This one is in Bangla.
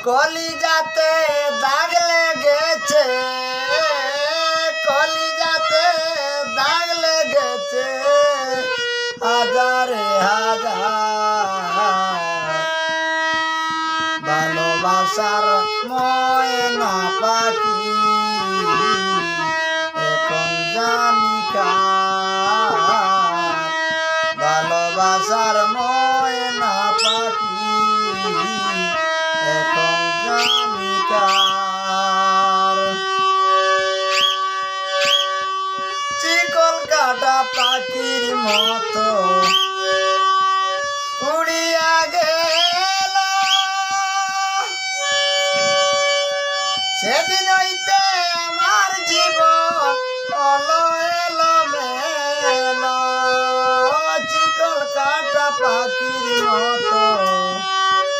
কলিজাতে দাগ লেগেছে, কলিজাতে দাগ লেগেছে হাজারে হাজার। ভালোবাসার ময়না পাখি এখন জানি কার, ভালোবাসার ময়না পাখি এখন জানি কার। চিকন কাটা পাখির মতো উড়িয়া গেল, সেদিন হইতে আমার জীবন হলো এলোমেলো। চিকন কাটা পাখির মতো